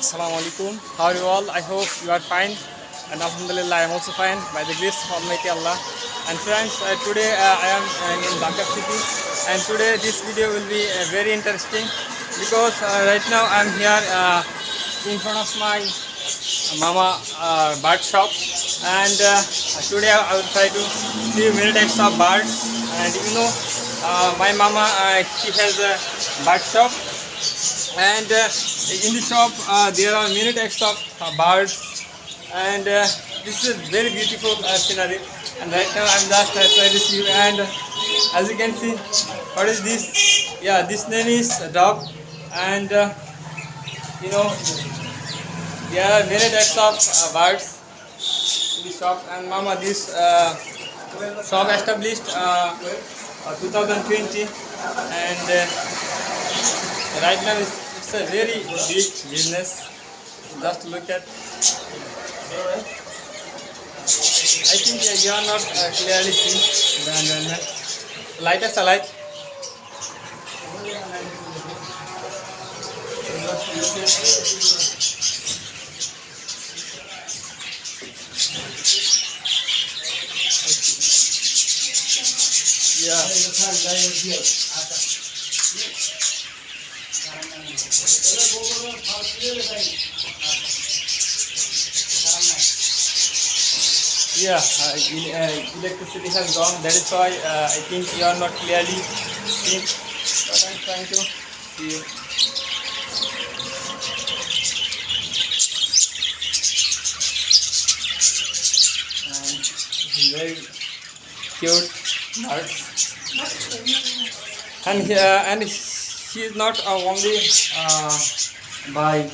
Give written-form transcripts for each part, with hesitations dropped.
Assalamu alaikum. How are you all? I hope you are fine. And Alhamdulillah, I am also fine by the grace of Almighty Allah. And friends, today I am in Dhaka city. And today this video will be very interesting because right now I am here in front of my mama bird shop. And today I will try to see many types of birds. And my mama, she has a bird shop. And in the shop there are many types of birds, and this is a very beautiful scenery. And right now I'm just trying to see, and as you can see, what is this? Yeah, this name is dog. And you know there are many types of birds in the shop. And mama, this shop established 2020, and right now it's a very big business. Just look at. I think you are not clearly seeing. Light as a light. Yeah. Yeah, electricity has gone. That is why I think you are not clearly seeing what I'm trying to see. And this is very cute bird. And she is not only by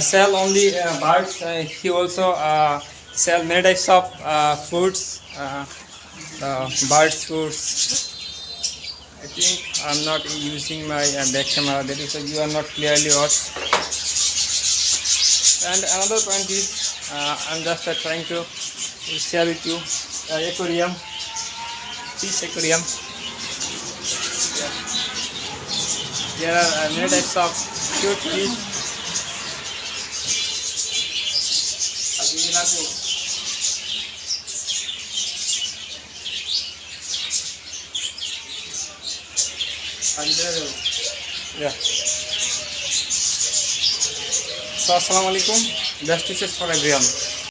sell only birds. He also sell many types of foods, birds foods. I think I'm not using my back camera, that is why you are not clearly watched. And another point is I'm just trying to share with you aquarium, fish aquarium. There are many types of cute fish. Yeah. So, assalamu alaikum. Best wishes for everyone.